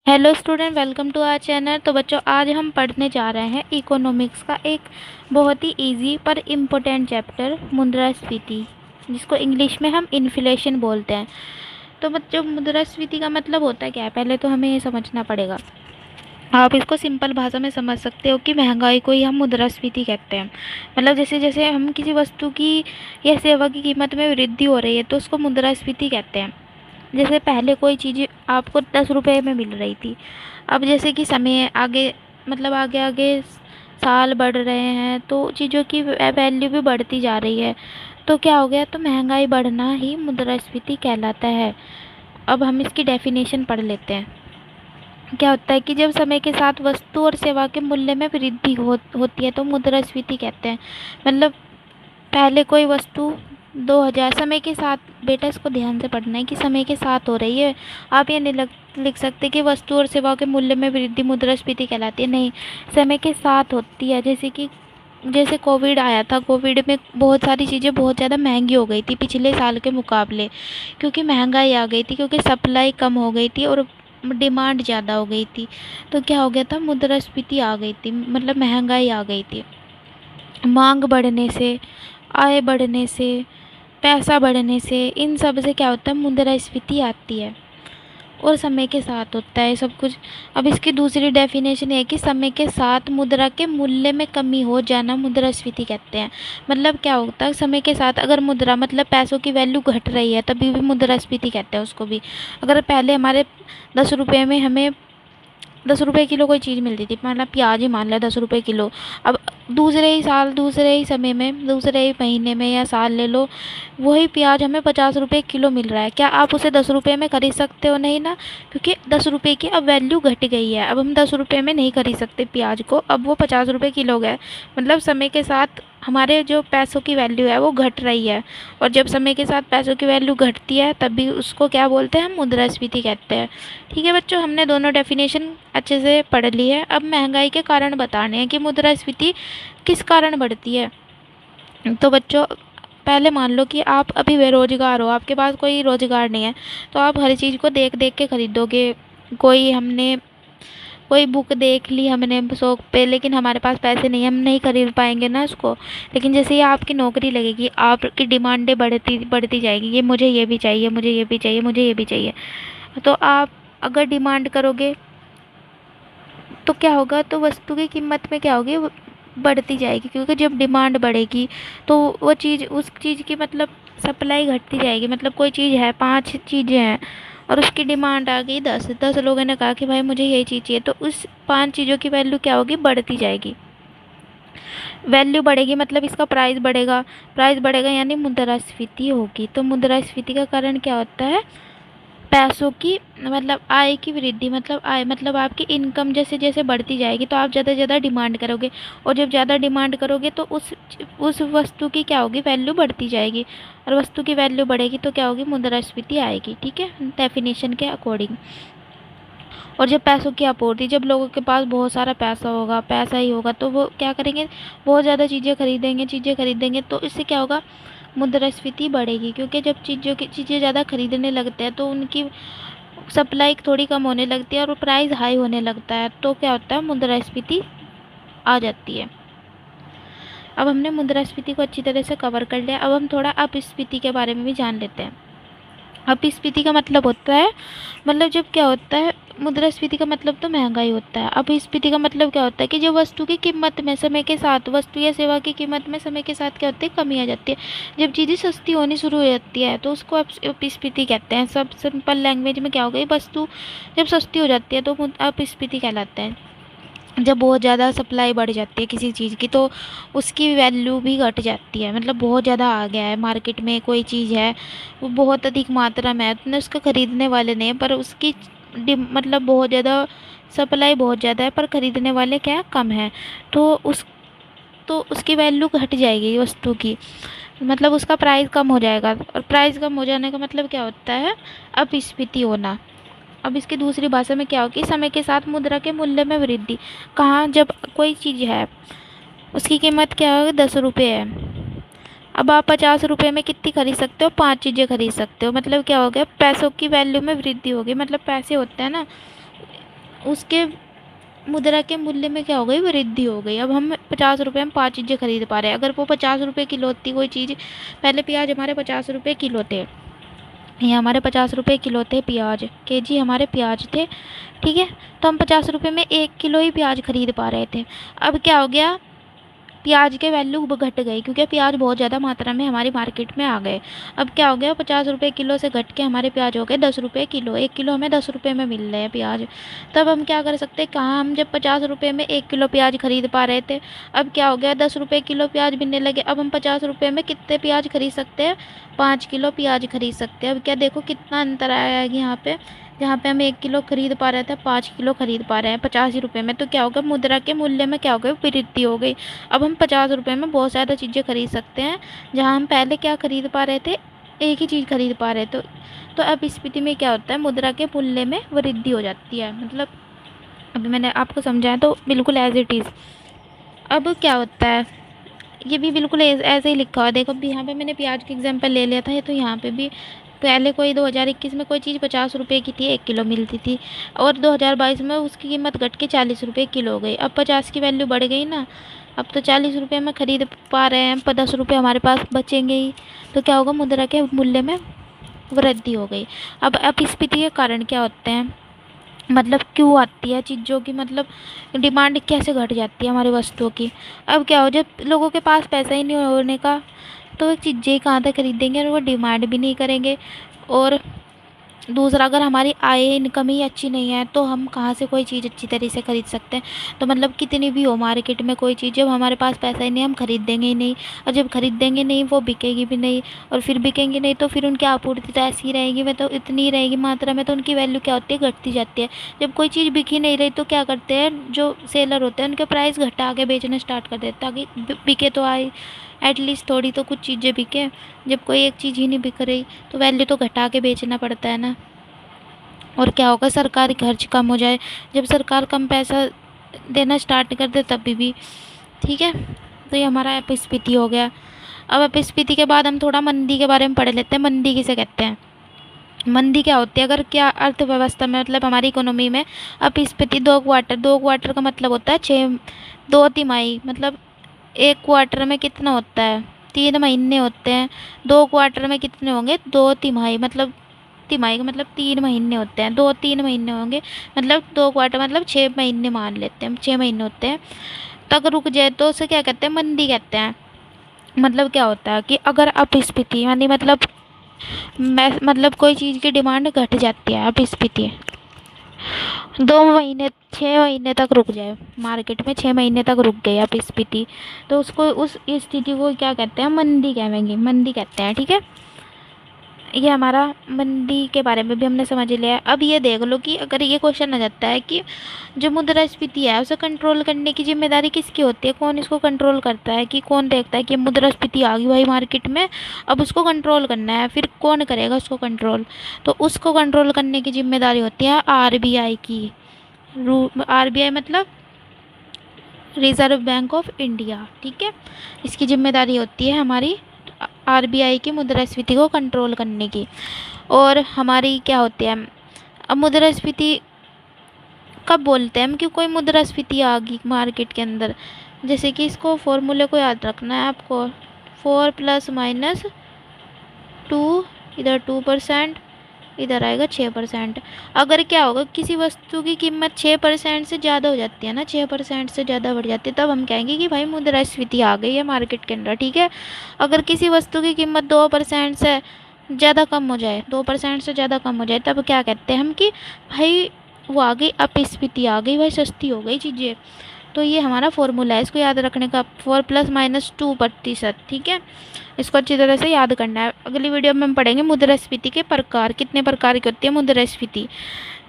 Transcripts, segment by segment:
Hello student, welcome to our channel. तो बच्चों, आज हम पढ़ने जा रहे हैं इकोनॉमिक्स का एक बहुत ही इजी पर इम्पोर्टेंट चैप्टर, मुद्रास्फीति, जिसको इंग्लिश में हम इन्फ्लेशन बोलते हैं। तो बच्चों, मुद्रास्फीति का मतलब होता है क्या है, पहले तो हमें ये समझना पड़ेगा। आप इसको सिंपल भाषा में समझ सकते हो कि महंगाई को ही हम मुद्रास्फीति कहते हैं। मतलब जैसे जैसे हम किसी वस्तु की या सेवा की कीमत में वृद्धि हो रही है तो उसको मुद्रास्फीति कहते हैं। जैसे पहले कोई चीज़ आपको 10 रुपये में मिल रही थी, अब जैसे कि समय आगे, मतलब आगे आगे साल बढ़ रहे हैं तो चीज़ों की वैल्यू भी बढ़ती जा रही है। तो क्या हो गया, तो महंगाई बढ़ना ही मुद्रास्फीति कहलाता है। अब हम इसकी डेफिनेशन पढ़ लेते हैं। क्या होता है कि जब समय के साथ वस्तु और सेवा के मूल्य में वृद्धि होती है तो मुद्रास्फीति कहते हैं। मतलब पहले कोई वस्तु 2000, समय के साथ, बेटा इसको ध्यान से पढ़ना है कि समय के साथ हो रही है। आप ये नहीं लिख सकते कि वस्तु और सेवाओं के मूल्य में वृद्धि मुद्रास्फीति कहलाती है, नहीं, समय के साथ होती है। जैसे कोविड आया था, कोविड में बहुत सारी चीज़ें बहुत ज़्यादा महंगी हो गई थी पिछले साल के मुकाबले, क्योंकि महंगाई आ गई थी, क्योंकि सप्लाई कम हो गई थी और डिमांड ज़्यादा हो गई थी। तो क्या हो गया था, मुद्रास्फीति आ गई थी, मतलब महंगाई आ गई थी। मांग बढ़ने से, आय बढ़ने से, पैसा बढ़ने से, इन सब से क्या होता है, मुद्रास्फीति आती है। और समय के साथ होता है सब कुछ। अब इसकी दूसरी डेफिनेशन है कि समय के साथ मुद्रा के मूल्य में कमी हो जाना मुद्रास्फीति कहते हैं। मतलब क्या होता है, समय के साथ अगर मुद्रा, मतलब पैसों की वैल्यू घट रही है तभी भी मुद्रास्फीति कहते हैं उसको भी। अगर पहले हमारे 10 रुपये में हमें 10 रुपये किलो कोई चीज़ मिलती थी, मतलब प्याज ही मान लिया 10 रुपये किलो। अब दूसरे ही साल, दूसरे ही समय में, दूसरे ही महीने में या साल ले लो, वही प्याज हमें 50 रुपये किलो मिल रहा है। क्या आप उसे 10 रुपये में खरीद सकते हो? नहीं ना, क्योंकि 10 रुपये की अब वैल्यू घट गई है। अब हम 10 रुपये में नहीं खरीद सकते प्याज को, अब वो 50 रुपये किलो हो गया। मतलब समय के साथ हमारे जो पैसों की वैल्यू है वो घट रही है। और जब समय के साथ पैसों की वैल्यू घटती है तभी उसको क्या बोलते हैं, हम मुद्रास्फीति कहते हैं। ठीक है बच्चों, हमने दोनों डेफिनेशन अच्छे से पढ़ ली है। अब महंगाई के कारण बताने हैं कि मुद्रास्फीति किस कारण बढ़ती है। तो बच्चों, पहले मान लो कि आप अभी बेरोजगार हो, आपके पास कोई रोजगार नहीं है, तो आप हर चीज़ को देख देख के खरीदोगे। कोई बुक देख ली हमने शौक पे, लेकिन हमारे पास पैसे नहीं है, हम नहीं खरीद पाएंगे ना उसको। लेकिन जैसे ही आपकी नौकरी लगेगी, आपकी डिमांडें बढ़ती बढ़ती जाएगी, ये मुझे ये भी चाहिए, मुझे ये भी चाहिए, मुझे ये भी चाहिए। तो आप अगर डिमांड करोगे तो क्या होगा, तो वस्तु की कीमत में क्या होगी, वो बढ़ती जाएगी। क्योंकि जब डिमांड बढ़ेगी तो वो चीज़, उस चीज़ की मतलब सप्लाई घटती जाएगी। मतलब कोई चीज़ है, 5 चीज़ें हैं और उसकी डिमांड आ गई 10 लोगों ने कहा कि भाई मुझे यही चीज़ चाहिए, तो उस 5 चीज़ों की वैल्यू क्या होगी, बढ़ती जाएगी। वैल्यू बढ़ेगी मतलब इसका प्राइस बढ़ेगा, प्राइस बढ़ेगा यानी मुद्रास्फीति होगी। तो मुद्रास्फीति का कारण क्या होता है, पैसों की, मतलब आय की वृद्धि। मतलब आय मतलब आपकी इनकम जैसे जैसे बढ़ती जाएगी तो आप ज़्यादा ज़्यादा डिमांड करोगे, और जब ज़्यादा डिमांड करोगे तो उस वस्तु की क्या होगी, वैल्यू बढ़ती जाएगी। और वस्तु की वैल्यू बढ़ेगी तो क्या होगी, मुद्रास्फीति आएगी। ठीक है, डेफिनेशन के अकॉर्डिंग। और जब पैसों की आपूर्ति, जब लोगों के पास बहुत सारा पैसा होगा, पैसा ही होगा, तो वो क्या करेंगे, बहुत ज़्यादा चीज़ें खरीदेंगे, तो इससे क्या होगा, मुद्रास्फीति बढ़ेगी। क्योंकि जब चीज़ें ज़्यादा खरीदने लगते हैं तो उनकी सप्लाई थोड़ी कम होने लगती है और प्राइस हाई होने लगता है, तो क्या होता है, मुद्रास्फीति आ जाती है। अब हमने मुद्रास्फीति को अच्छी तरह से कवर कर लिया। अब हम थोड़ा अपस्फीति के बारे में भी जान लेते हैं। अपस्फीति का मतलब होता है, मतलब जब क्या होता है, मुद्रास्फीति का मतलब तो महंगाई होता है। अपस्फीति का मतलब क्या होता है कि जब वस्तु की कीमत में समय के साथ, वस्तु या सेवा की कीमत में समय के साथ क्या होती है, कमी आ जाती है। जब चीज़ें सस्ती होनी शुरू हो जाती है तो उसको अपस्फीति कहते हैं। सब सिंपल लैंग्वेज में क्या हो गई, वस्तु जब सस्ती हो जाती है तो अपस्फीति कहलाता है। जब बहुत ज़्यादा सप्लाई बढ़ जाती है किसी चीज़ की तो उसकी वैल्यू भी घट जाती है। मतलब बहुत ज़्यादा आ गया है मार्केट में, कोई चीज़ है वो बहुत अधिक मात्रा में है, उतने उसको ख़रीदने वाले नहीं है, पर उसकी मतलब बहुत ज़्यादा सप्लाई, बहुत ज़्यादा है पर ख़रीदने वाले क्या कम है, तो उसकी वैल्यू घट जाएगी वस्तु की। मतलब उसका प्राइस कम हो जाएगा, और प्राइस कम हो जाने का मतलब क्या होता है, अपस्फीति होना। अब इसकी दूसरी भाषा में क्या होगी, समय के साथ मुद्रा के मूल्य में वृद्धि। कहाँ, जब कोई चीज़ है उसकी कीमत क्या होगी, 10 रुपये है, अब आप 50 रुपये में कितनी खरीद सकते हो, 5 चीज़ें खरीद सकते हो। मतलब क्या हो गया, पैसों की वैल्यू में वृद्धि होगी। मतलब पैसे होते हैं ना, उसके मुद्रा के मूल्य में क्या हो गई, वृद्धि हो गई। अब हम 50 रुपये में 5 चीज़ें खरीद पा रहे हैं। अगर वो 50 रुपये किलो थी कोई चीज़, पहले प्याज हमारे 50 रुपये किलो थे, ये हमारे 50 रुपये किलो थे प्याज, केजी हमारे प्याज थे, ठीक है। तो हम 50 रुपये में 1 किलो ही प्याज खरीद पा रहे थे। अब क्या हो गया, प्याज के वैल्यू घट गई क्योंकि प्याज बहुत ज़्यादा मात्रा में हमारी मार्केट में आ गए। अब क्या हो गया, 50 रुपये किलो से घट के हमारे प्याज हो गए 10 रुपये किलो। 1 किलो हमें 10 रुपये में मिल रहे हैं प्याज। तब हम क्या कर सकते हैं, कहाँ हम जब 50 रुपये में 1 किलो प्याज खरीद पा रहे थे, अब क्या हो गया 10 रुपये किलो प्याज मिलने लगे। अब हम 50 रुपये में कितने प्याज खरीद सकते हैं, 5 किलो प्याज खरीद सकते हैं। अब क्या देखो कितना अंतर आया है यहाँ पे, जहाँ पे हम 1 किलो खरीद पा रहे थे 5 किलो खरीद पा रहे हैं 85 रुपये में। तो क्या होगा, मुद्रा के मूल्य में क्या हो गया, वृद्धि हो गई। अब हम 50 रुपये में बहुत ज़्यादा चीज़ें खरीद सकते हैं, जहाँ हम पहले क्या खरीद पा रहे थे, एक ही चीज़ खरीद पा रहे थे। तो अब इस स्थिति में क्या होता है, मुद्रा के मूल्य में वृद्धि हो जाती है। मतलब अभी मैंने आपको समझाया तो बिल्कुल एज इट इज़। अब क्या होता है, ये भी बिल्कुल ऐसे ही लिखा हुआ है। देखो अभी यहाँ पे मैंने प्याज का एग्जांपल ले लिया था, ये तो यहाँ पे भी पहले कोई 2021 में कोई चीज़ 50 रुपये की थी, 1 किलो मिलती थी, और 2022 में उसकी कीमत घट के 40 रुपये किलो हो गई। अब 50 की वैल्यू बढ़ गई ना, अब तो 40 रुपये में ख़रीद पा रहे हैं, 10 रुपये हमारे पास बचेंगे ही। तो क्या होगा, मुद्रा के मूल्य में वृद्धि हो गई। अब अपस्फीति के कारण क्या होते हैं, मतलब क्यों आती है चीज़ों की, मतलब डिमांड कैसे घट जाती है हमारी वस्तुओं की। अब क्या हो, जब लोगों के पास पैसा ही नहीं होने का, तो चीज़ें कहाँ तक खरीदेंगे, और वो डिमांड भी नहीं करेंगे। और दूसरा, अगर हमारी आय इनकम ही अच्छी नहीं है तो हम कहाँ से कोई चीज़ अच्छी तरह से खरीद सकते हैं। तो मतलब कितनी भी हो मार्केट में कोई चीज़, जब हमारे पास पैसा ही नहीं हम खरीदेंगे ही नहीं, और जब खरीदेंगे नहीं वो बिकेगी भी नहीं, और फिर बिकेंगी नहीं तो फिर उनकी आपूर्ति तो ऐसी ही रहेगी, वह तो इतनी ही रहेगी मात्रा में, तो उनकी वैल्यू क्या होती है, घटती जाती है। जब कोई चीज़ बिक ही नहीं रही तो क्या करते हैं, जो सेलर होते हैं उनके प्राइस घटा के बेचना स्टार्ट कर देते हैं, ताकि बिके तो आए, एटलीस्ट थोड़ी तो कुछ चीज़ें बिके। जब कोई एक चीज़ ही नहीं बिक रही तो वैल्यू तो घटा के बेचना पड़ता है ना। और क्या होगा, सरकारी खर्च कम हो जाए, जब सरकार कम पैसा देना स्टार्ट कर दे तभी भी, ठीक है। तो ये हमारा अपस्फीति हो गया। अब अपस्फीति के बाद हम थोड़ा मंदी के बारे में पढ़ लेते हैं। मंदी किसे कहते हैं, मंदी क्या होती है, अगर क्या अर्थव्यवस्था में, मतलब हमारी इकोनॉमी में अपस्फीति 2 क्वार्टर का मतलब होता है 2 तिमाही, मतलब 1 क्वार्टर में कितना होता है, 3 महीने होते हैं। 2 क्वार्टर में कितने होंगे, 2 तिमाही, मतलब तिमाही का मतलब 3 महीने होते हैं, 2-3 महीने होंगे, मतलब 2 क्वार्टर मतलब 6 महीने मान लेते हैं, 6 महीने होते हैं। तक रुक जाए तो उसे क्या कहते हैं, मंदी कहते हैं। मतलब क्या होता है कि अगर अपस्फीति यानी मतलब कोई चीज़ की डिमांड घट जाती है, अपस्फीति 2 महीने 6 महीने तक रुक जाए मार्केट में, 6 महीने तक रुक गई अपस्फीति, तो उसको उस स्थिति को क्या कहते हैं, मंदी कहेंगे, मंदी कहते हैं, ठीक है। ये हमारा मंदी के बारे में भी हमने समझ लिया है। अब ये देख लो कि अगर ये क्वेश्चन आ जाता है कि जो मुद्रास्फीति है उसे कंट्रोल करने की जिम्मेदारी किसकी होती है, कौन इसको कंट्रोल करता है, कि कौन देखता है कि मुद्रास्फीति आ गई भाई मार्केट में, अब उसको कंट्रोल करना है, फिर कौन करेगा उसको कंट्रोल। तो उसको कंट्रोल करने की जिम्मेदारी होती है आरबीआई की। आरबीआई मतलब रिजर्व बैंक ऑफ इंडिया, ठीक है। इसकी जिम्मेदारी होती है हमारी आरबीआई की मुद्रास्फीति को कंट्रोल करने की। और हमारी क्या होती है, अब मुद्रास्फीति कब बोलते हैं हम कि कोई मुद्रास्फीति आ गई मार्केट के अंदर, जैसे कि इसको फॉर्मूले को याद रखना है आपको, 4 ± 2, इधर 2%, इधर आएगा 6%। अगर क्या होगा, किसी वस्तु की कीमत 6% से ज़्यादा हो जाती है ना, 6% से ज़्यादा बढ़ जाती है, तब हम कहेंगे कि भाई मुद्रास्फीति आ गई है मार्केट के अंदर, ठीक है। अगर किसी वस्तु की कीमत 2% से ज़्यादा कम हो जाए, 2% से ज़्यादा कम हो जाए, तब क्या कहते हैं हम कि भाई वो आ गई अपस्फीति आ गई, भाई सस्ती हो गई चीज़ें। तो ये हमारा फॉर्मूला है, इसको याद रखने का, 4 ± 2%, ठीक है। इसको अच्छी तरह से याद करना है। अगली वीडियो में हम पढ़ेंगे मुद्रास्फीति के प्रकार, कितने प्रकार की होती है मुद्रास्फीति,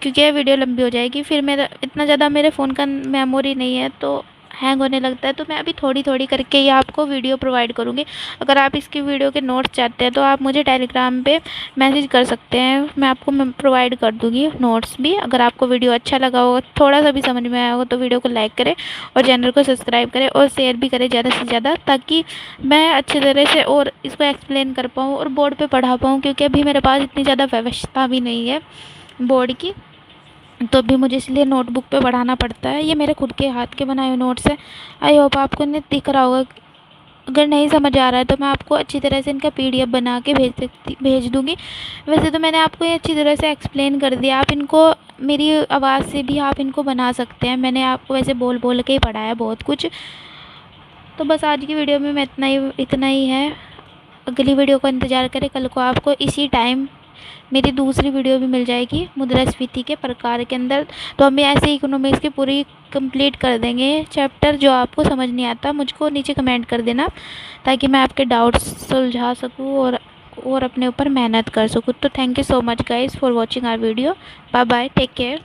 क्योंकि ये वीडियो लंबी हो जाएगी, फिर मेरा इतना ज़्यादा मेरे फ़ोन का मेमोरी नहीं है तो हैंग होने लगता है। तो मैं अभी थोड़ी थोड़ी करके ही आपको वीडियो प्रोवाइड करूँगी। अगर आप इसकी वीडियो के नोट्स चाहते हैं तो आप मुझे टेलीग्राम पे मैसेज कर सकते हैं, मैं आपको प्रोवाइड कर दूँगी नोट्स भी। अगर आपको वीडियो अच्छा लगा होगा, थोड़ा सा भी समझ में आया होगा, तो वीडियो को लाइक करें और चैनल को सब्सक्राइब करें और शेयर भी करें ज़्यादा से ज़्यादा, ताकि मैं अच्छी तरह से और इसको एक्सप्लेन कर पाऊँ और बोर्ड पर पढ़ा पाऊँ, क्योंकि अभी मेरे पास इतनी ज़्यादा व्यवस्था भी नहीं है बोर्ड की। तो भी मुझे इसलिए नोटबुक पे पढ़ाना पड़ता है। ये मेरे खुद के हाथ के बनाए हुए नोट्स हैं। आई होप आपको इन्हें दिख रहा होगा। अगर नहीं समझ आ रहा है तो मैं आपको अच्छी तरह से इनका PDF बना के भेज दूँगी। वैसे तो मैंने आपको ये अच्छी तरह से एक्सप्लेन कर दिया। आप इनको मेरी आवाज़ से भी आप इनको बना सकते हैं। मैंने आपको वैसे बोल बोल के ही पढ़ाया बहुत कुछ। तो बस आज की वीडियो में मैं इतना ही है। अगली वीडियो का इंतज़ार करें। कल को आपको इसी टाइम मेरी दूसरी वीडियो भी मिल जाएगी मुद्रास्फीति के प्रकार के अंदर। तो हम ऐसे इकोनॉमिक्स की पूरी कंप्लीट कर देंगे चैप्टर। जो आपको समझ नहीं आता मुझको नीचे कमेंट कर देना, ताकि मैं आपके डाउट्स सुलझा सकूँ और अपने ऊपर मेहनत कर सकूँ। तो thank you so much guys for watching our video. Bye bye, take care.